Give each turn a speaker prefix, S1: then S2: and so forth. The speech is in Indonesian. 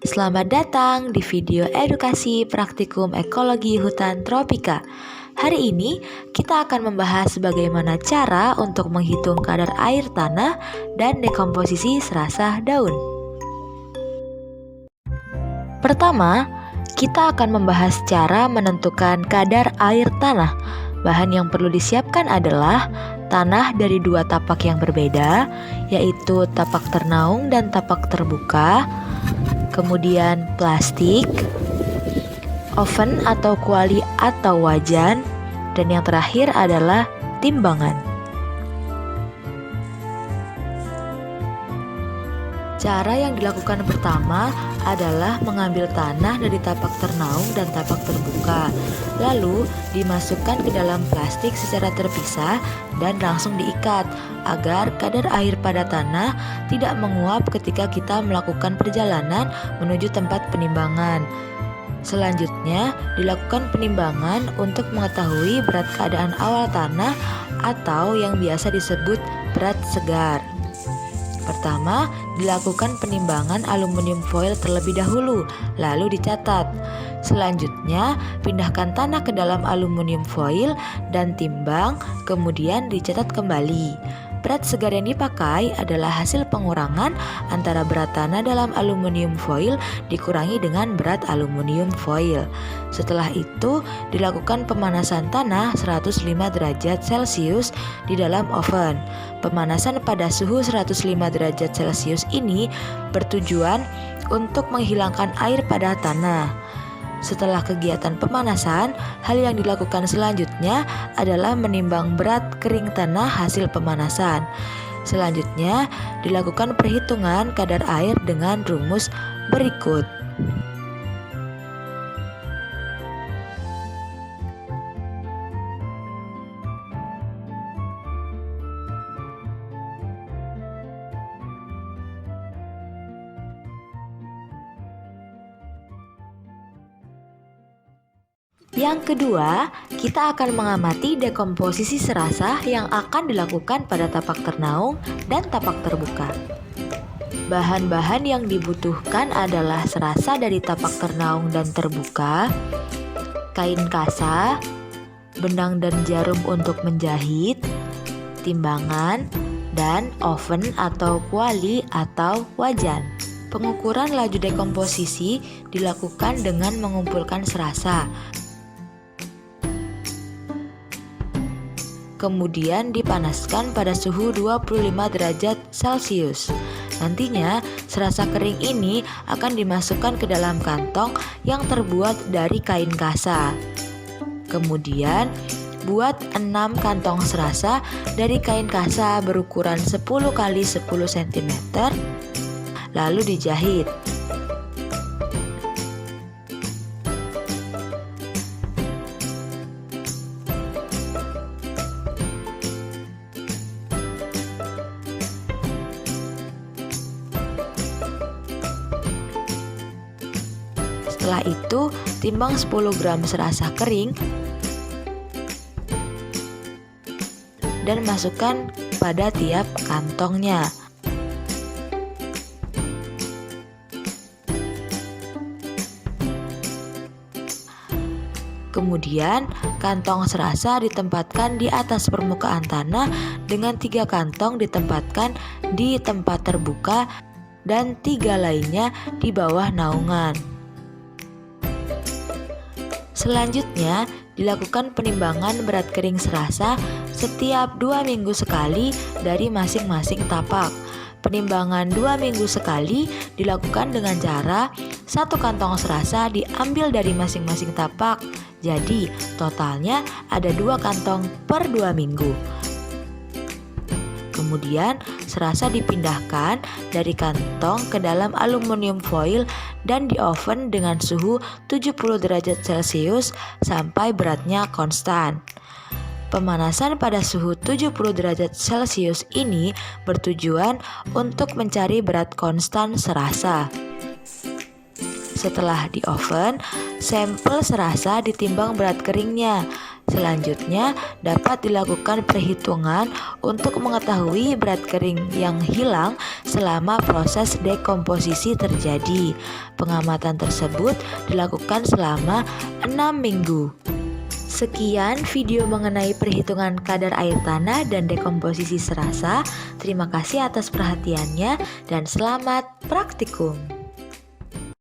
S1: Selamat datang di video edukasi praktikum ekologi hutan tropika. Hari ini kita akan membahas bagaimana cara untuk menghitung kadar air tanah dan dekomposisi serasa daun. Pertama, kita akan membahas cara menentukan kadar air tanah. Bahan yang perlu disiapkan adalah tanah dari dua tapak yang berbeda, yaitu tapak ternaung dan tapak terbuka, kemudian plastik, oven atau kuali atau wajan, dan yang terakhir adalah timbangan. Cara yang dilakukan pertama adalah mengambil tanah dari tapak ternaung dan tapak terbuka, lalu dimasukkan ke dalam plastik secara terpisah dan langsung diikat agar kadar air pada tanah tidak menguap ketika kita melakukan perjalanan menuju tempat penimbangan. Selanjutnya, dilakukan penimbangan untuk mengetahui berat keadaan awal tanah atau yang biasa disebut berat segar. Pertama, dilakukan penimbangan aluminium foil terlebih dahulu, lalu dicatat. Selanjutnya, pindahkan tanah ke dalam aluminium foil dan timbang, kemudian dicatat kembali. Berat segar yang dipakai adalah hasil pengurangan antara berat tanah dalam aluminium foil dikurangi dengan berat aluminium foil. Setelah itu, dilakukan pemanasan tanah 105 derajat Celcius di dalam oven. Pemanasan pada suhu 105 derajat Celcius ini bertujuan untuk menghilangkan air pada tanah. Setelah kegiatan pemanasan, hal yang dilakukan selanjutnya adalah menimbang berat kering tanah hasil pemanasan. Selanjutnya, dilakukan perhitungan kadar air dengan rumus berikut. Yang kedua, kita akan mengamati dekomposisi serasa yang akan dilakukan pada tapak ternaung dan tapak terbuka. Bahan-bahan yang dibutuhkan adalah serasa dari tapak ternaung dan terbuka, kain kasa, benang dan jarum untuk menjahit, timbangan, dan oven atau kuali atau wajan. Pengukuran laju dekomposisi dilakukan dengan mengumpulkan serasa, kemudian dipanaskan pada suhu 25 derajat Celcius. Nantinya, serasa kering ini akan dimasukkan ke dalam kantong yang terbuat dari kain kasa. Kemudian, buat 6 kantong serasa dari kain kasa berukuran 10 x 10 cm, lalu dijahit. Setelah itu, timbang 10 gram serasa kering dan masukkan pada tiap kantongnya. Kemudian, kantong serasa ditempatkan di atas permukaan tanah dengan 3 kantong ditempatkan di tempat terbuka dan 3 lainnya di bawah naungan. Selanjutnya, dilakukan penimbangan berat kering serasa setiap 2 minggu sekali dari masing-masing tapak. Penimbangan 2 minggu sekali dilakukan dengan cara 1 kantong serasa diambil dari masing-masing tapak. Jadi, totalnya ada 2 kantong per 2 minggu. Kemudian, serasa dipindahkan dari kantong ke dalam aluminium foil dan di oven dengan suhu 70 derajat Celcius sampai beratnya konstan. Pemanasan pada suhu 70 derajat Celcius ini bertujuan untuk mencari berat konstan serasa. Setelah di oven, sampel serasa ditimbang berat keringnya. Selanjutnya, dapat dilakukan perhitungan untuk mengetahui berat kering yang hilang selama proses dekomposisi terjadi. Pengamatan tersebut dilakukan selama 6 minggu. Sekian video mengenai perhitungan kadar air tanah dan dekomposisi serasa. Terima kasih atas perhatiannya dan selamat praktikum.